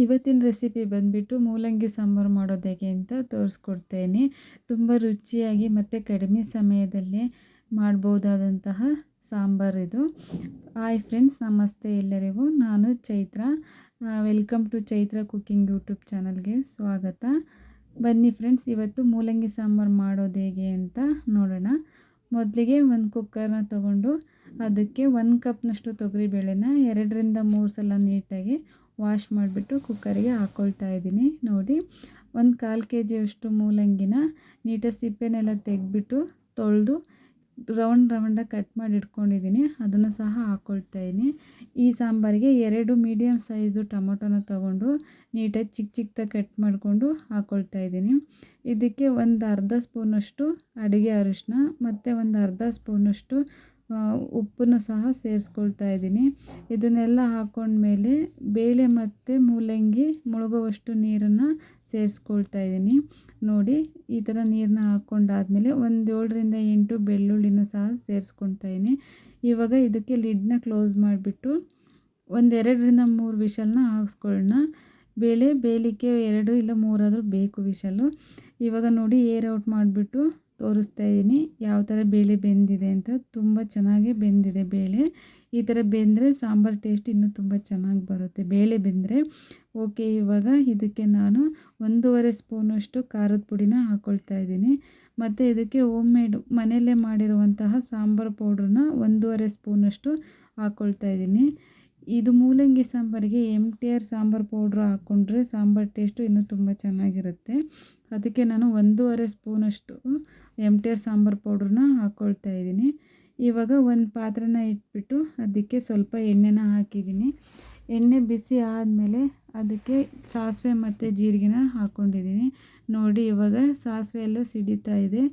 ಇವತ್ತಿನ ರೆಸಿಪಿ ಬಂದುಬಿಟ್ಟು ಮೂಲಂಗಿ ಸಾಂಬಾರು ಮಾಡೋದು ಹೇಗೆ ಅಂತ ತೋರಿಸ್ಕೊಡ್ತೇನೆ. ತುಂಬ ರುಚಿಯಾಗಿ ಮತ್ತು ಕಡಿಮೆ ಸಮಯದಲ್ಲೇ ಮಾಡ್ಬೋದಾದಂತಹ ಸಾಂಬಾರಿದು. ಹಾಯ್ ಫ್ರೆಂಡ್ಸ್, ನಮಸ್ತೆ ಎಲ್ಲರಿಗೂ. ನಾನು Chaitra. Welcome to Chaitra cooking YouTube ಚಾನಲ್ಗೆ ಸ್ವಾಗತ. ಬನ್ನಿ ಫ್ರೆಂಡ್ಸ್, ಇವತ್ತು ಮೂಲಂಗಿ ಸಾಂಬಾರು ಮಾಡೋದು ಹೇಗೆ ಅಂತ ನೋಡೋಣ. ಮೊದಲಿಗೆ ಒಂದು ಕುಕ್ಕರ್ನ ತೊಗೊಂಡು ಅದಕ್ಕೆ 1 ಕಪ್ನಷ್ಟು ತೊಗರಿಬೇಳೆನ 2ರಿಂದ 3 ಸಲ ನೀಟಾಗಿ ವಾಶ್ ಮಾಡಿಬಿಟ್ಟು ಕುಕ್ಕರಿಗೆ ಹಾಕ್ಕೊಳ್ತಾ ಇದ್ದೀನಿ. ನೋಡಿ, 1/4 kg ಮೂಲಂಗಿನ ನೀಟಾಗಿ ಸಿಪ್ಪೆನೆಲ್ಲ ತೆಗೆದ್ಬಿಟ್ಟು ತೊಳೆದು ರೌಂಡಾಗಿ ಕಟ್ ಮಾಡಿ ಇಟ್ಕೊಂಡಿದ್ದೀನಿ. ಅದನ್ನು ಸಹ ಹಾಕ್ಕೊಳ್ತಾ ಇದ್ದೀನಿ. ಈ ಸಾಂಬಾರಿಗೆ 2 ಮೀಡಿಯಮ್ ಸೈಜು ಟೊಮೊಟೊನ ತೊಗೊಂಡು ನೀಟಾಗಿ ಚಿಕ್ಕದಾಗಿ ಕಟ್ ಮಾಡಿಕೊಂಡು ಹಾಕ್ಕೊಳ್ತಾ ಇದ್ದೀನಿ. ಇದಕ್ಕೆ ಒಂದು ಅರ್ಧ ಸ್ಪೂನಷ್ಟು ಅಡುಗೆ ಅರಿಶಿನ ಮತ್ತು ಒಂದು ಅರ್ಧ ಸ್ಪೂನಷ್ಟು ಉಪ್ಪನ್ನು ಸಹ ಸೇರಿಸ್ಕೊಳ್ತಾ ಇದ್ದೀನಿ. ಇದನ್ನೆಲ್ಲ ಹಾಕ್ಕೊಂಡ್ಮೇಲೆ ಬೇಳೆ ಮತ್ತು ಮೂಲಂಗಿ ಮುಳುಗುವಷ್ಟು ನೀರನ್ನು ಸೇರಿಸ್ಕೊಳ್ತಾ ಇದ್ದೀನಿ. ನೋಡಿ, ಈ ಥರ ನೀರನ್ನ ಹಾಕ್ಕೊಂಡಾದ್ಮೇಲೆ ಒಂದು 7ರಿಂದ 8 ಬೆಳ್ಳುಳ್ಳಿನೂ ಸಹ ಸೇರಿಸ್ಕೊಳ್ತಾ ಇದ್ದೀನಿ. ಇವಾಗ ಇದಕ್ಕೆ ಲಿಡ್ನ ಕ್ಲೋಸ್ ಮಾಡಿಬಿಟ್ಟು ಒಂದು 2ರಿಂದ 3 ವಿಷಲ್ನ ಹಾಕ್ಸ್ಕೊಳ್ಳೋಣ. ಬೇಳೆ ಬೇಯಲಿಕ್ಕೆ 2 ಇಲ್ಲ 3 ಆದರೂ ಬೇಕು ವಿಷಲು. ಇವಾಗ ನೋಡಿ, ಏರ್ ಔಟ್ ಮಾಡಿಬಿಟ್ಟು ತೋರಿಸ್ತಾ ಇದ್ದೀನಿ ಯಾವ ಥರ ಬೇಳೆ ಬೆಂದಿದೆ ಅಂತ. ತುಂಬ ಚೆನ್ನಾಗಿ ಬೆಂದಿದೆ ಬೇಳೆ. ಈ ಥರ ಬೆಂದರೆ ಸಾಂಬಾರು ಟೇಸ್ಟ್ ಇನ್ನೂ ತುಂಬ ಚೆನ್ನಾಗಿ ಬರುತ್ತೆ, ಬೇಳೆ ಬೆಂದರೆ. ಓಕೆ, ಇವಾಗ ಇದಕ್ಕೆ ನಾನು 1.5 ಸ್ಪೂನಷ್ಟು ಖಾರದ ಪುಡಿನ ಹಾಕ್ಕೊಳ್ತಾ ಇದ್ದೀನಿ. ಮತ್ತು ಇದಕ್ಕೆ ಹೋಮ್ಮೇಡ್ ಮನೆಯಲ್ಲೇ ಮಾಡಿರುವಂತಹ ಸಾಂಬಾರು ಪೌಡ್ರನ್ನ 1.5 ಸ್ಪೂನಷ್ಟು ಹಾಕ್ಕೊಳ್ತಾ ಇದ್ದೀನಿ. ಇದು ಮೂಲಂಗಿ ಸಾಂಬಾರಿಗೆ MTR ಸಾಂಬಾರು ಪೌಡ್ರ್ ಹಾಕ್ಕೊಂಡ್ರೆ ಸಾಂಬಾರು ಟೇಸ್ಟು ಇನ್ನೂ ತುಂಬ ಚೆನ್ನಾಗಿರುತ್ತೆ. ಅದಕ್ಕೆ ನಾನು 1.5 ಸ್ಪೂನಷ್ಟು MTR ಸಾಂಬಾರು ಪೌಡ್ರನ್ನ ಹಾಕ್ಕೊಳ್ತಾ ಇದ್ದೀನಿ. ಇವಾಗ ಒಂದು ಪಾತ್ರೆನ ಇಟ್ಬಿಟ್ಟು ಅದಕ್ಕೆ ಸ್ವಲ್ಪ ಎಣ್ಣೆನ ಹಾಕಿದ್ದೀನಿ. ಎಣ್ಣೆ ಬಿಸಿ ಆದಮೇಲೆ ಅದಕ್ಕೆ ಸಾಸಿವೆ ಮತ್ತು ಜೀರಿಗೆನ ಹಾಕ್ಕೊಂಡಿದ್ದೀನಿ. ನೋಡಿ, ಇವಾಗ ಸಾಸಿವೆ ಎಲ್ಲ ಸಿಡಿತಾ ಇದೆ.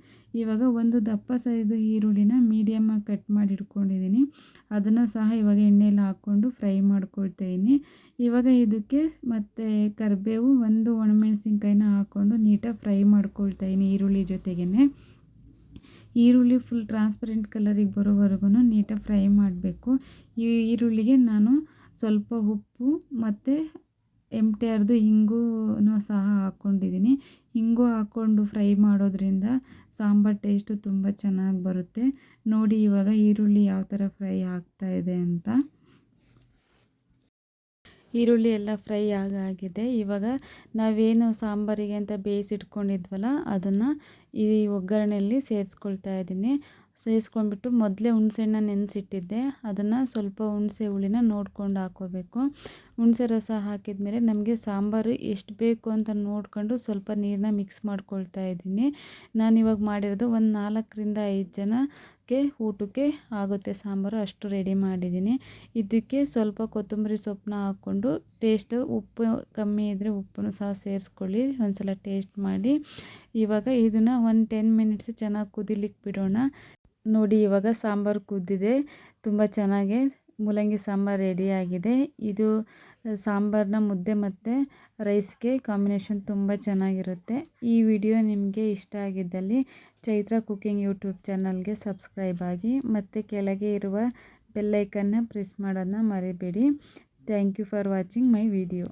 ಇವಾಗ ಒಂದು ದಪ್ಪ ಸೈಜು ಈರುಳ್ಳಿನ ಮೀಡಿಯಮ್ಮಾಗಿ ಕಟ್ ಮಾಡಿ ಇಟ್ಕೊಂಡಿದ್ದೀನಿ. ಅದನ್ನು ಸಹ ಇವಾಗ ಎಣ್ಣೆಯಲ್ಲಿ ಹಾಕ್ಕೊಂಡು ಫ್ರೈ ಮಾಡ್ಕೊಳ್ತಾ ಇದ್ದೀನಿ. ಇವಾಗ ಇದಕ್ಕೆ ಮತ್ತು ಕರಿಬೇವು, ಒಂದು ಒಣಮೆಣಸಿನ್ಕಾಯಿನ ಹಾಕ್ಕೊಂಡು ನೀಟಾಗಿ ಫ್ರೈ ಮಾಡ್ಕೊಳ್ತಾ ಇದ್ದೀನಿ ಈರುಳ್ಳಿ ಜೊತೆಗೇ. ಈರುಳ್ಳಿ ಫುಲ್ ಟ್ರಾನ್ಸ್ಪರೆಂಟ್ ಕಲರಿಗೆ ಬರೋವರೆಗೂ ನೀಟಾಗಿ ಫ್ರೈ ಮಾಡಬೇಕು. ಈ ಈರುಳ್ಳಿಗೆ ನಾನು ಸ್ವಲ್ಪ ಉಪ್ಪು ಮತ್ತು MTRದು ಹಿಂಗೂ ಸಹ ಹಾಕ್ಕೊಂಡಿದ್ದೀನಿ. ಹಿಂಗು ಹಾಕ್ಕೊಂಡು ಫ್ರೈ ಮಾಡೋದ್ರಿಂದ ಸಾಂಬಾರು ಟೇಸ್ಟು ತುಂಬ ಚೆನ್ನಾಗಿ ಬರುತ್ತೆ. ನೋಡಿ, ಇವಾಗ ಈರುಳ್ಳಿ ಯಾವ ಥರ ಫ್ರೈ ಆಗ್ತಾ ಇದೆ ಅಂತ. ಈರುಳ್ಳಿ ಎಲ್ಲ ಫ್ರೈ ಆಗಿದೆ. ಇವಾಗ ನಾವೇನು ಸಾಂಬಾರಿಗೆ ಅಂತ ಬೇಯಿಸಿಟ್ಕೊಂಡಿದ್ವಲ್ಲ ಅದನ್ನು ಈ ಒಗ್ಗರಣೆಯಲ್ಲಿ ಸೇರಿಸ್ಕೊಳ್ತಾ ಇದ್ದೀನಿ. ಸೇರಿಸ್ಕೊಂಡ್ಬಿಟ್ಟು ಮೊದಲೇ ಹುಣಸೆಹಣ್ಣ ನೆನೆಸಿಟ್ಟಿದ್ದೆ. ಅದನ್ನು ಸ್ವಲ್ಪ ಹುಣಸೆ ಹುಳಿನ ನೋಡ್ಕೊಂಡು ಹಾಕ್ಕೋಬೇಕು. ಹುಣಸೆ ರಸ ಹಾಕಿದ ಮೇಲೆ ನಮಗೆ ಸಾಂಬಾರು ಎಷ್ಟು ಬೇಕು ಅಂತ ನೋಡ್ಕೊಂಡು ಸ್ವಲ್ಪ ನೀರನ್ನ ಮಿಕ್ಸ್ ಮಾಡ್ಕೊಳ್ತಾ ಇದ್ದೀನಿ. ನಾನಿವಾಗ ಮಾಡಿರೋದು ಒಂದು 4ರಿಂದ 5 ಜನಕ್ಕೆ ಊಟಕ್ಕೆ ಆಗುತ್ತೆ ಸಾಂಬಾರು, ಅಷ್ಟು ರೆಡಿ ಮಾಡಿದ್ದೀನಿ. ಇದಕ್ಕೆ ಸ್ವಲ್ಪ ಕೊತ್ತಂಬರಿ ಸೊಪ್ಪನ್ನ ಹಾಕ್ಕೊಂಡು ಉಪ್ಪು ಕಮ್ಮಿ ಇದ್ದರೆ ಉಪ್ಪನ್ನು ಸಹ ಸೇರಿಸ್ಕೊಳ್ಳಿ, ಒಂದ್ಸಲ ಟೇಸ್ಟ್ ಮಾಡಿ. ಇವಾಗ ಇದನ್ನು ಒಂದು 10 ಮಿನಿಟ್ಸ್ ಚೆನ್ನಾಗಿ ಕುದಿಲಿಕ್ಕೆ ಬಿಡೋಣ. ನೋಡಿ, ಇವಾಗ ಸಾಂಬಾರು ಕುದ್ದಿದೆ. ತುಂಬ ಚೆನ್ನಾಗಿ ಮೂಲಂಗಿ ಸಾಂಬಾರು ರೆಡಿಯಾಗಿದೆ. ಇದು ಸಾಂಬಾರನ್ನ ಮುದ್ದೆ ಮತ್ತು ರೈಸ್ಗೆ ಕಾಂಬಿನೇಷನ್ ತುಂಬ ಚೆನ್ನಾಗಿರುತ್ತೆ. ಈ ವಿಡಿಯೋ ನಿಮಗೆ ಇಷ್ಟ ಆಗಿದ್ದಲ್ಲಿ ಚೈತ್ರ ಕುಕಿಂಗ್ ಯೂಟ್ಯೂಬ್ ಚಾನಲ್ಗೆ ಸಬ್ಸ್ಕ್ರೈಬ್ ಆಗಿ ಮತ್ತು ಕೆಳಗೆ ಇರುವ ಬೆಲ್ಲೈಕನ್ನ ಪ್ರೆಸ್ ಮಾಡೋದನ್ನ ಮರಿಬೇಡಿ. Thank you for watching my video.